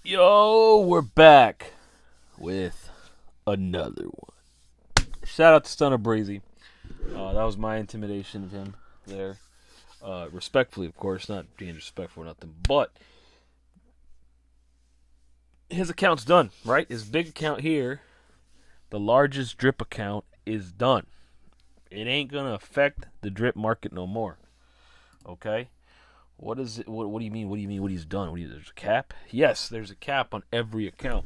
Yo, we're back with another one. Shout out to Stunner Breezy. That was my intimidation of him there. Respectfully, of course, not being disrespectful or nothing, but his account's done, right? His big account here, the largest drip account, is done. It ain't gonna affect the drip market no more. Okay? What is it? What do you mean? What do you mean? What he's done? There's a cap? Yes, there's a cap on every account.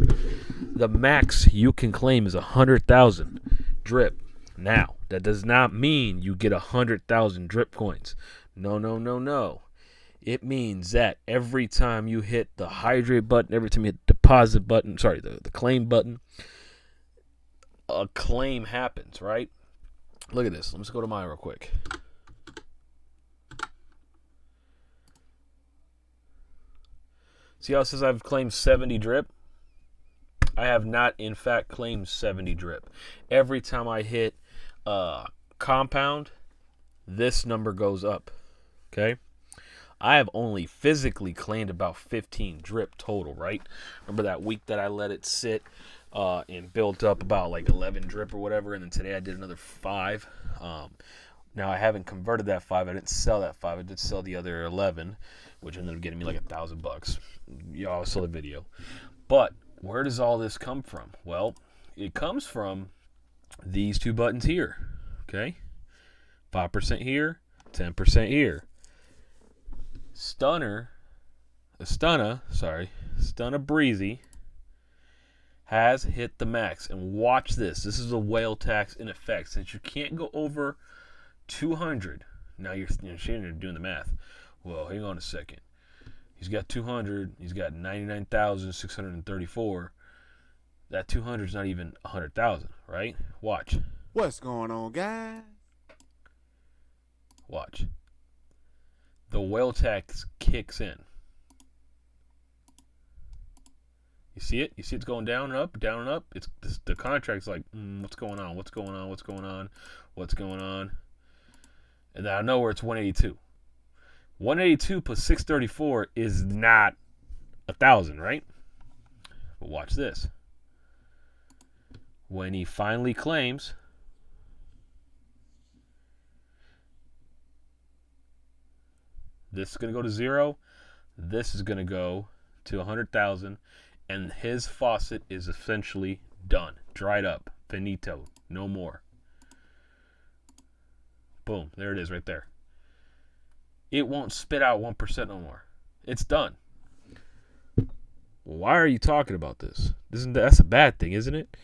The max you can claim is 100,000 drip. Now, that does not mean you get 100,000 drip coins. No. It means that every time you hit the hydrate button, every time you hit the deposit button, the claim button, a claim happens, right? Look at this. Let's go to mine real quick. See how it says I've claimed 70 drip? I have not, in fact, claimed 70 drip. Every time I hit compound, this number goes up. Okay? I have only physically claimed about 15 drip total, right? Remember that week that I let it sit and built up about like 11 drip or whatever, and then today I did another 5. Now I haven't converted that 5. I didn't sell that 5. I did sell the other 11, which ended up getting me like $1,000. Y'all saw the video. But where does all this come from? Well, it comes from these two buttons here. Okay? 5% here, 10% here. Stunner Breezy has hit the max. And watch this. This is a whale tax in effect. Since you can't go over 200. Now you're doing the math. Well, hang on a second. He's got 200. He's got 99,634. That 200 is not even 100,000, right? Watch. What's going on, guys? Watch. The whale tax kicks in. You see it? You see it's going down and up, down and up? It's the contract's like, what's going on? What's going on? What's going on? What's going on? And then I know where it's 182. 182 plus 634 is not 1,000, right? But watch this. When he finally claims, this is going to go to 0. This is going to go to 100,000. And his faucet is essentially done. Dried up. Finito. No more. Boom. There it is right there. It won't spit out 1% no more. It's done. Why are you talking about this? That's a bad thing, isn't it?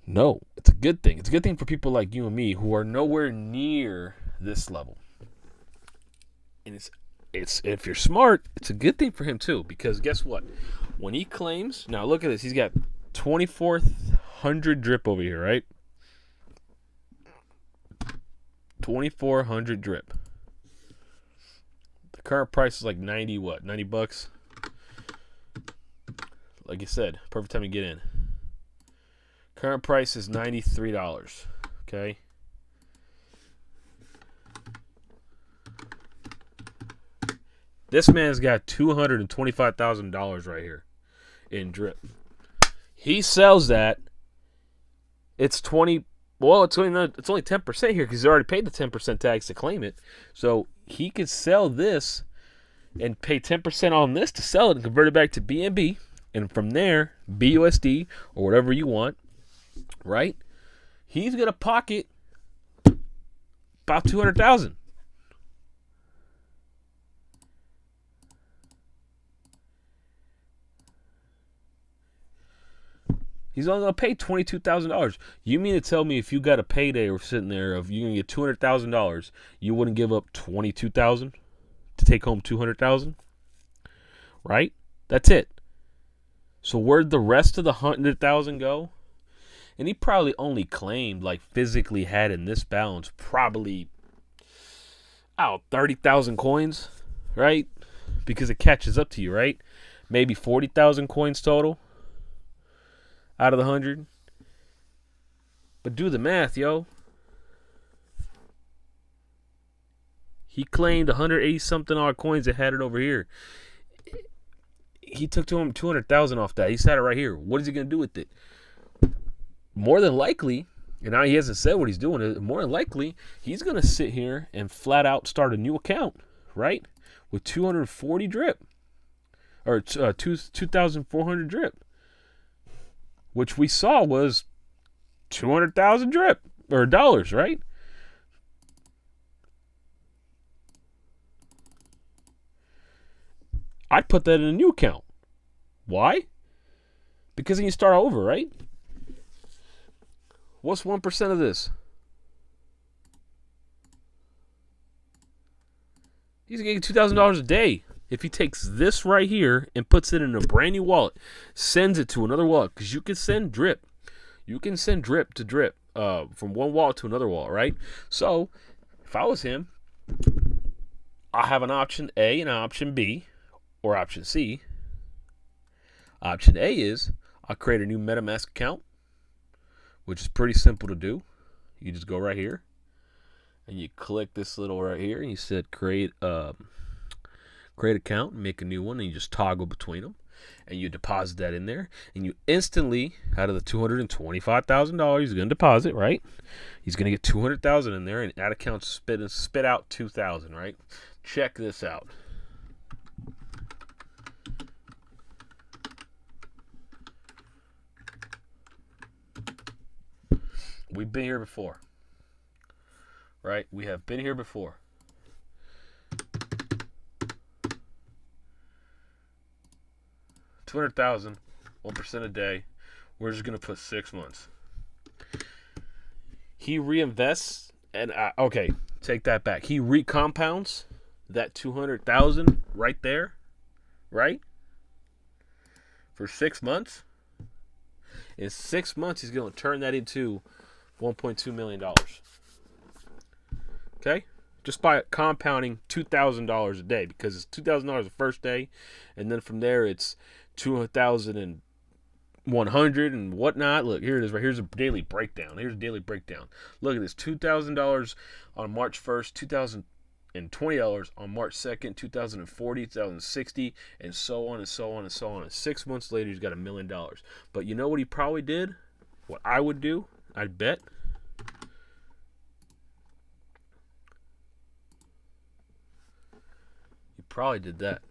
No, it's a good thing. It's a good thing for people like you and me who are nowhere near this level. And it's if you're smart, it's a good thing for him too, because guess what? When he claims, now look at this. He's got 2,400 drip over here, right? 2,400 drip. The current price is like 90 bucks. Like I said, perfect time to get in. Current price is $93. Okay. This man's got $225,000 right here in drip. He sells that. It's 20. Well, it's only 10% here because he's already paid the 10% tax to claim it. So he could sell this and pay 10% on this to sell it and convert it back to BNB, and from there BUSD or whatever you want. Right? He's gonna pocket about 200,000. He's only gonna pay $22,000. You mean to tell me if you got a payday or sitting there of you gonna get $200,000, you wouldn't give up $22,000 to take home $200,000? Right? That's it. So where'd the rest of the $100,000 go? And he probably only claimed, like physically had in this balance, probably 30,000 coins, right? Because it catches up to you, right? Maybe 40,000 coins total out of the 100. But do the math, yo. He claimed 180 something odd coins that had it over here. he took to him 200,000 off that. He sat it right here. What is he gonna do with it? More than likely, and now he hasn't said what he's doing. More than likely, he's gonna sit here and flat out start a new account, right? With 240 drip or 2,400 drip, which we saw was 200,000 drip or dollars, right? I'd put that in a new account. Why? Because then you start over, right? What's 1% of this? He's getting $2,000 a day. If he takes this right here and puts it in a brand new wallet, sends it to another wallet, because you can send drip. You can send drip to drip from one wallet to another wallet, right? So if I was him, I have an option A and an option B or option C. Option A is I'll create a new MetaMask account, which is pretty simple to do. You just go right here and you click this little right here and you said create account and make a new one, and you just toggle between them and you deposit that in there, and you instantly, out of the $225,000 he's going to deposit, right? He's going to get 200,000 in there, and that account spit out 2,000, right? Check this out. We've been here before, right? We have been here before. $200,000, 1% a day. We're just gonna put 6 months. He reinvests, and okay, take that back. He recompounds that 200,000 right there, right? For 6 months. In 6 months, he's gonna turn that into $1.2 million. Okay? Just by compounding $2,000 a day, because it's $2,000 the first day, and then from there it's 2,100 and whatnot. Look, here it is right here's a daily breakdown. Here's a daily breakdown. Look at this: $2,000 on March 1st, $2,020 on March 2nd, 2,040, 2,060, and so on and so on and so on. And 6 months later, he's got $1 million. But you know what he probably did? What I would do, I'd bet. He probably did that.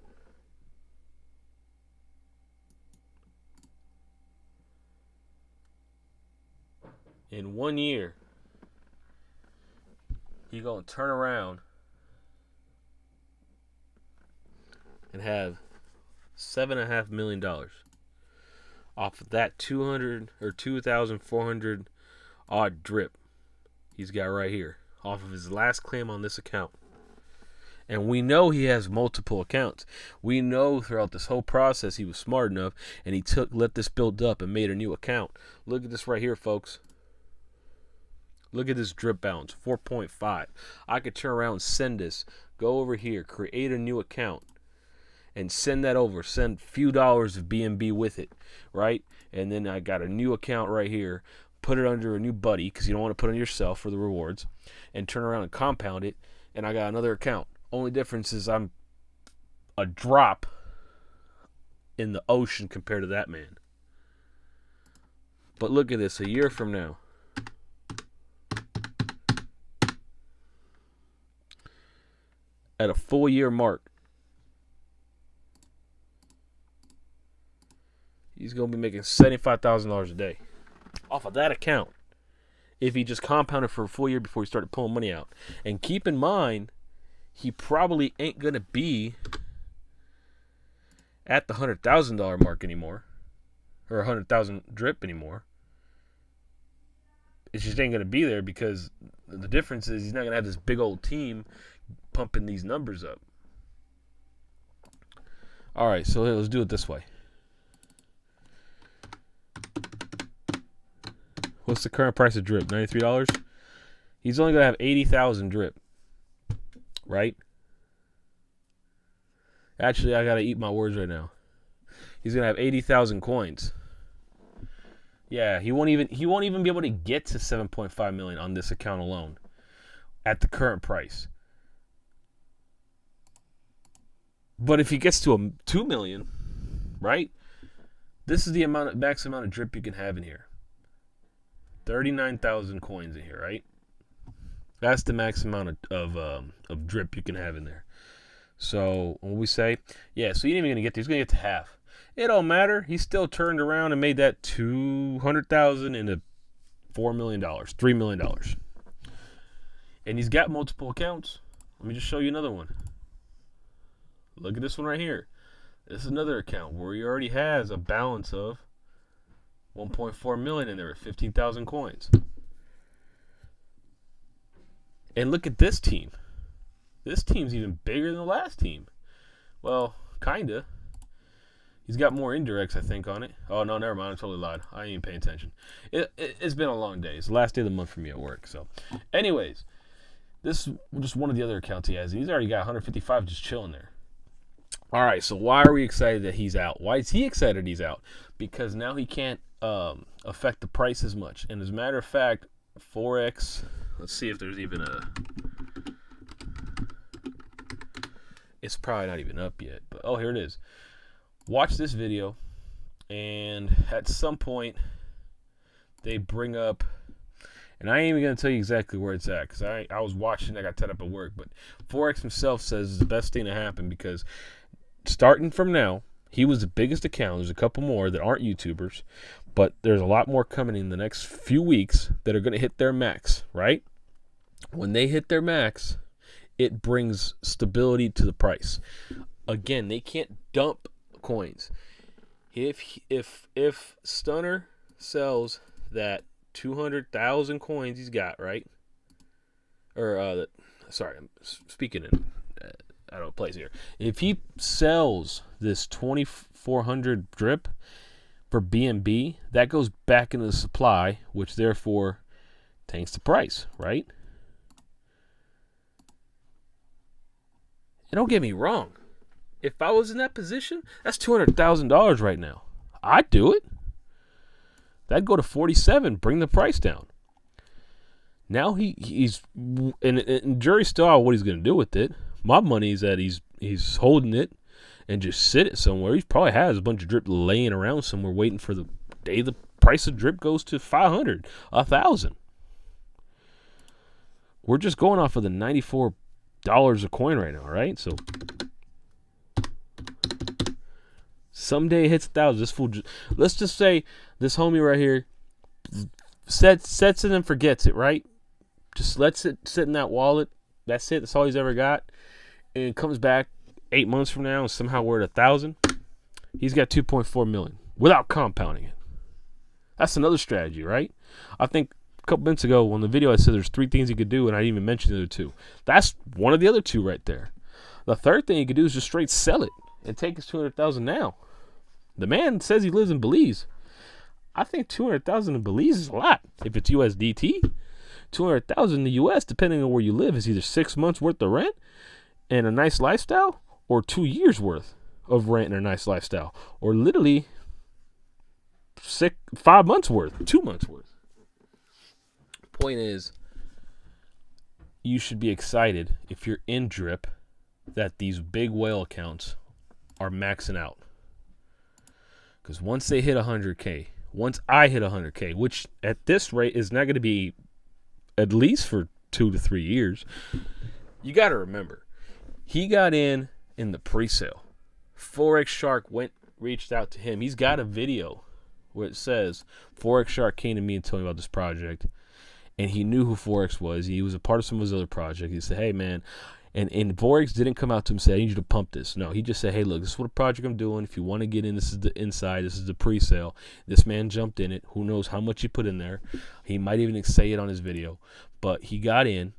In 1 year, he's going to turn around and have $7.5 million off of that 200 or 2,400 odd drip he's got right here off of his last claim on this account. And we know he has multiple accounts. We know throughout this whole process he was smart enough and he let this build up and made a new account. Look at this right here, folks. Look at this drip balance, 4.5. I could turn around and send this, go over here, create a new account, and send that over. Send a few dollars of BNB with it, right? And then I got a new account right here. Put it under a new buddy, because you don't want to put it on yourself for the rewards, and turn around and compound it, and I got another account. Only difference is I'm a drop in the ocean compared to that man. But look at this, a year from now. At a full year mark, he's going to be making $75,000 a day off of that account if he just compounded for a full year before he started pulling money out. And keep in mind, he probably ain't going to be at the $100,000 mark anymore, or 100,000 drip anymore. It just ain't going to be there, because the difference is he's not going to have this big old team pumping these numbers up. All right, so let's do it this way. What's the current price of drip? $93? He's only going to have 80,000 drip, right? Actually, I got to eat my words right now. He's going to have 80,000 coins. Yeah, he won't even be able to get to 7.5 million on this account alone at the current price. But if he gets to 2 million, right? This is the max amount of drip you can have in here. 39,000 coins in here, right? That's the max amount of drip you can have in there. So when we say, yeah, so he ain't even gonna get there. He's gonna get to half. It don't matter. He still turned around and made that 200,000 into $4 million, $3 million, and he's got multiple accounts. Let me just show you another one. Look at this one right here. This is another account where he already has a balance of 1.4 million in there with 15,000 coins. And look at this team. This team's even bigger than the last team. Well, kinda. He's got more indirects, I think, on it. Oh, no, never mind. I totally lied. I ain't even paying attention. It's been a long day. It's the last day of the month for me at work. So, anyways, this is just one of the other accounts he has. He's already got 155 just chilling there. All right, so why are we excited that he's out? Why is he excited he's out? Because now he can't affect the price as much. And as a matter of fact, Forex, let's see if there's even a... It's probably not even up yet. But oh, here it is. Watch this video, and at some point, they bring up, and I ain't even going to tell you exactly where it's at, because I was watching, I got tied up at work, but Forex himself says it's the best thing to happen, because starting from now, he was the biggest account. There's a couple more that aren't YouTubers, but there's a lot more coming in the next few weeks that are going to hit their max, right? When they hit their max, it brings stability to the price. Again, they can't dump coins. If Stunner sells that 200,000 coins he's got, right? Or sorry, I'm speaking in out of place here. If he sells this 2,400 drip for BNB, that goes back into the supply, which therefore tanks the price, right? And don't get me wrong. If I was in that position, that's $200,000 right now. I'd do it. That'd go to 47, bring the price down. Now he's and jury's still out what he's going to do with it. My money is that he's holding it and just sit it somewhere. He probably has a bunch of drip laying around somewhere waiting for the day the price of drip goes to 500, 1,000. We're just going off of the $94 a coin right now, right? So someday it hits 1,000. This fool, let's just say this homie right here sets it and forgets it, right? Just lets it sit in that wallet. That's it. That's all he's ever got. And it comes back 8 months from now and somehow we're at 1,000. He's got 2.4 million without compounding it. That's another strategy, right? I think a couple minutes ago on the video I said there's 3 things he could do, and I didn't even mention the other 2. That's one of the other 2 right there. The third thing he could do is just straight sell it and take his 200,000 now. The man says he lives in Belize. I think 200,000 in Belize is a lot. If it's USDT, 200,000 in the US, depending on where you live, is either 6 months worth of rent and a nice lifestyle, or 2 years worth of rent and a nice lifestyle, or literally 5 months worth, 2 months worth. Point is, you should be excited if you're in drip that these big whale accounts are maxing out. Because once they hit 100K, once I hit 100K, which at this rate is not going to be at least for 2 to 3 years, you got to remember, he got in the pre-sale. Forex Shark reached out to him. He's got a video where it says, Forex Shark came to me and told me about this project, and he knew who Forex was. He was a part of some of his other project. He said, hey, man, and Forex didn't come out to him and say, I need you to pump this. No, he just said, hey, look, this is what a project I'm doing. If you want to get in, this is the inside. This is the pre-sale. This man jumped in it. Who knows how much he put in there. He might even say it on his video. But he got in,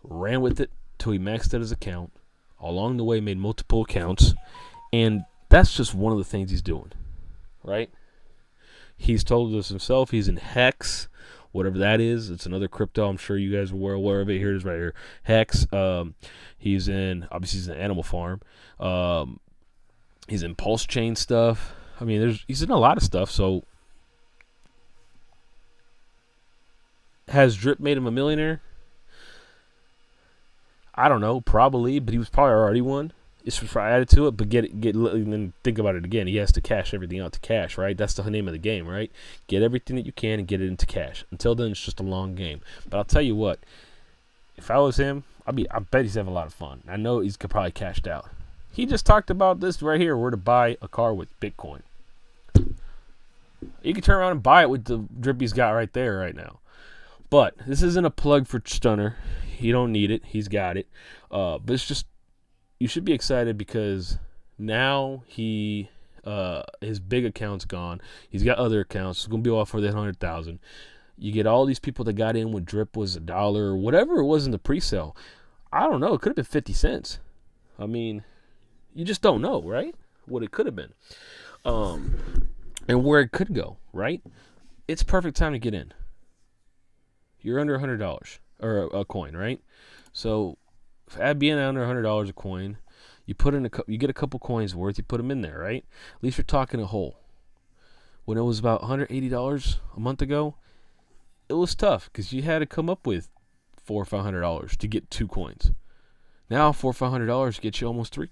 ran with it till he maxed out his account. Along the way, made multiple accounts. And that's just one of the things he's doing, right? He's told us himself he's in Hex, whatever that is. It's another crypto. I'm sure you guys were aware of it. Here it is right here. Hex. He's in Animal Farm. He's in Pulse Chain stuff. I mean, he's in a lot of stuff. So has drip made him a millionaire? I don't know, probably, but he was probably already one. It's added to it, but and then think about it again. He has to cash everything out to cash, right? That's the name of the game, right? Get everything that you can and get it into cash. Until then, it's just a long game. But I'll tell you what, if I was him, I bet he's having a lot of fun. I know he's probably cashed out. He just talked about this right here, where to buy a car with Bitcoin. You can turn around and buy it with the drip he's got right there right now. But this isn't a plug for Stunner. He don't need it. He's got it. But it's just, you should be excited because now his big account's gone. He's got other accounts. It's gonna be all for the 100,000. You get all these people that got in when drip was $1 or whatever it was in the pre-sale. I don't know. It could have been 50 cents. I mean, you just don't know, right? What it could have been, and where it could go, right? It's perfect time to get in. You're under $100 or a coin, right? So, at being under $100 a coin, you put in you get a couple coins worth. You put them in there, right? At least you're talking a whole. When it was about $180 a month ago, it was tough because you had to come up with $400 or $500 to get 2 coins. Now $400 or $500 gets you almost 3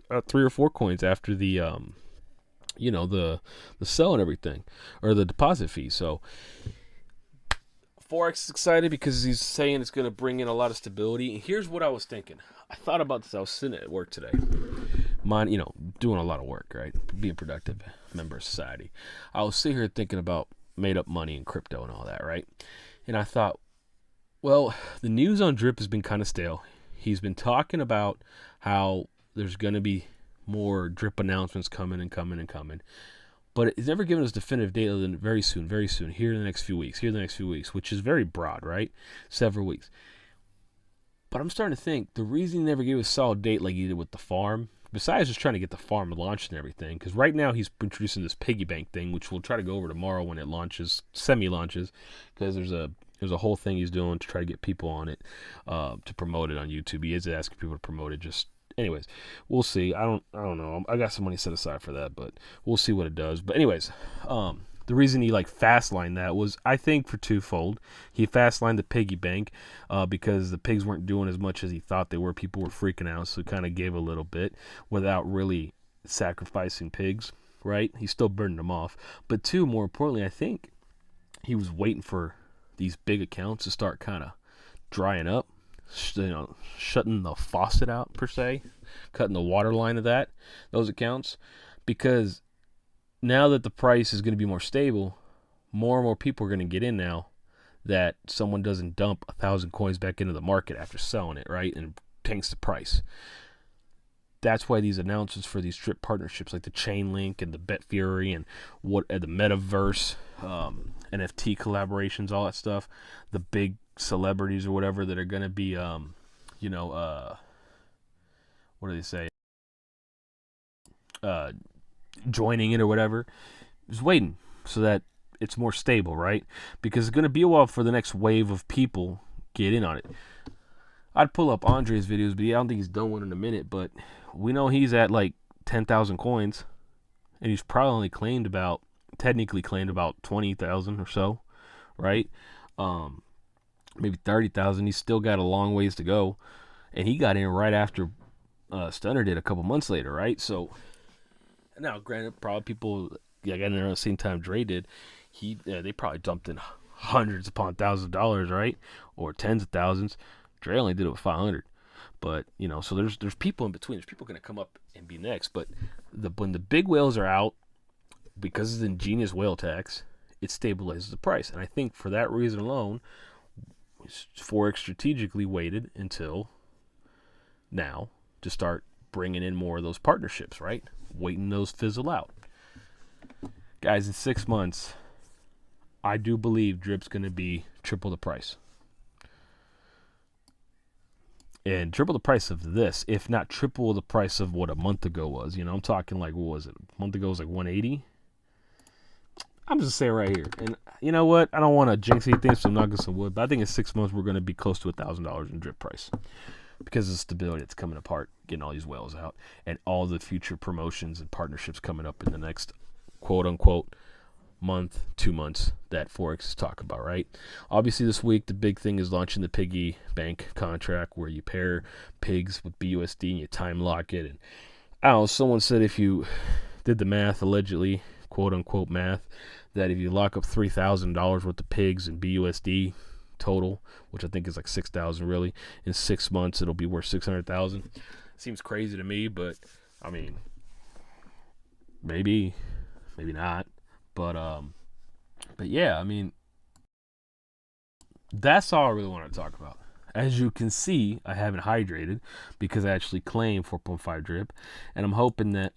or 4 coins after the the sell and everything, or the deposit fee. So Forex is excited because he's saying it's going to bring in a lot of stability. And here's what I was thinking. I thought about this. I was sitting at work today. Doing a lot of work, right? Being a productive member of society. I was sitting here thinking about made up money and crypto and all that, right? And I thought, well, the news on Drip has been kind of stale. He's been talking about how there's going to be more Drip announcements coming. But it's never given us definitive date other than very soon, here in the next few weeks, which is very broad, right? Several weeks. But I'm starting to think the reason he never gave us a solid date like he did with the farm, besides just trying to get the farm launched and everything, because right now he's introducing this piggy bank thing, which we'll try to go over tomorrow when it launches, semi-launches, because there's a whole thing he's doing to try to get people on it, to promote it on YouTube. He is asking people to promote it. Anyways, we'll see. I don't know. I got some money set aside for that, but we'll see what it does. But anyways, the reason he fast-lined that was, I think, for twofold. He fast-lined the piggy bank because the pigs weren't doing as much as he thought they were. People were freaking out, so he kind of gave a little bit without really sacrificing pigs, right? He still burned them off. But two, more importantly, I think he was waiting for these big accounts to start kind of drying up. Shutting the faucet out, per se, cutting the water line of those accounts, because now that the price is going to be more stable, more and more people are going to get in now that someone doesn't dump 1,000 coins back into the market after selling it, right, and tanks the price. That's why these announcements for these strip partnerships like the Chainlink and the BetFury and the Metaverse, NFT collaborations, all that stuff, the big celebrities or whatever that are going to be, what do they say? Joining it or whatever. Just waiting so that it's more stable, right? Because it's going to be a while for the next wave of people get in on it. I'd pull up Andre's videos, but I don't think he's done one in a minute. But we know he's at 10,000 coins, and he's probably technically claimed about 20,000 or so, right? Maybe 30,000. He's still got a long ways to go, and he got in right after Stunner did a couple months later, right? So now, granted, probably people got in there at the same time Dre did. They probably dumped in hundreds upon $1,000, right, or tens of thousands. Dre only did it with 500, but so there's people in between. There's people going to come up and be next, but when the big whales are out, because of the ingenious whale tax, it stabilizes the price, and I think for that reason alone, Forex strategically waited until now to start bringing in more of those partnerships, right? Waiting those fizzle out. Guys, in 6 months, I do believe Drip's going to be triple the price. And triple the price of this, if not triple the price of what a month ago was. I'm talking what was it? A month ago was 180. I'm just saying right here. And you know what? I don't want to jinx anything, so I'm not going to wood. But I think in 6 months, we're going to be close to $1,000 in Drip price. Because of the stability that's coming apart, getting all these whales out, and all the future promotions and partnerships coming up in the next quote-unquote month, 2 months that Forex is talking about, right? Obviously, this week, the big thing is launching the piggy bank contract where you pair pigs with BUSD and you time lock it. And I don't know, someone said if you did the math, allegedly, quote unquote math, that if you lock up $3,000 worth of pigs and BUSD total, which I think is like 6,000 really, in 6 months, it'll be worth 600,000. Seems crazy to me, but I mean, maybe not. But yeah, I mean, that's all I really want to talk about. As you can see, I haven't hydrated because I actually claimed 4.5 drip, and I'm hoping that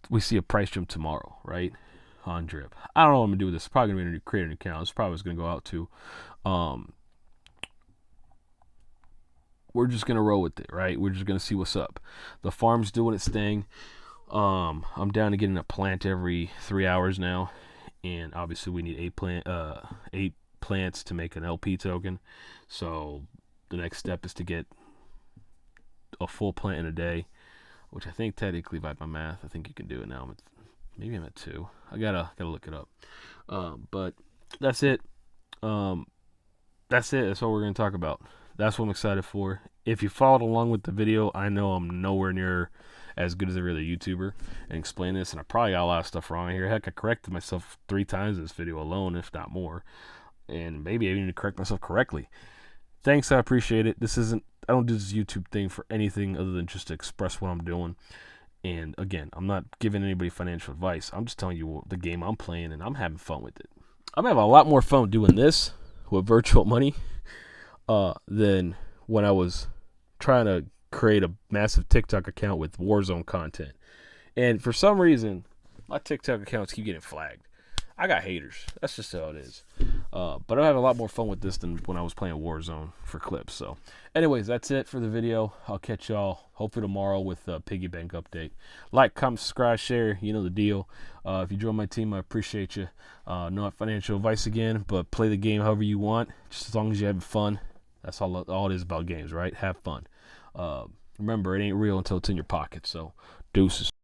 we see a price jump tomorrow, right? On drip. I don't know what I'm gonna do with this. It's probably gonna be create an account. It's probably gonna go out to. We're just gonna roll with it, right? We're just gonna see what's up. The farm's doing its thing. I'm down to getting a plant every 3 hours now, and obviously we need 8 plants to make an LP token. So the next step is to get a full plant in a day, which I think technically by my math, I think you can do it now. Maybe I'm at 2. I gotta look it up. But that's it. That's it. That's what we're gonna talk about. That's what I'm excited for. If you followed along with the video, I know I'm nowhere near as good as every other YouTuber and explain this, and I probably got a lot of stuff wrong here. Heck, I corrected myself 3 times in this video alone, if not more, and maybe I even need to correct myself correctly. Thanks, I appreciate it. I don't do this YouTube thing for anything other than just to express what I'm doing. And again, I'm not giving anybody financial advice. I'm just telling you the game I'm playing, and I'm having fun with it. I'm having a lot more fun doing this with virtual money than when I was trying to create a massive TikTok account with Warzone content. And for some reason, my TikTok accounts keep getting flagged. I got haters. That's just how it is. But I'm having a lot more fun with this than when I was playing Warzone for clips. So anyways, that's it for the video. I'll catch y'all hopefully tomorrow with a piggy bank update. Like, comment, subscribe, share. You know the deal. If you join my team, I appreciate you. Not financial advice again, but play the game however you want, just as long as you're having fun. That's all it is about games, right? Have fun. Remember, it ain't real until it's in your pocket. So deuces.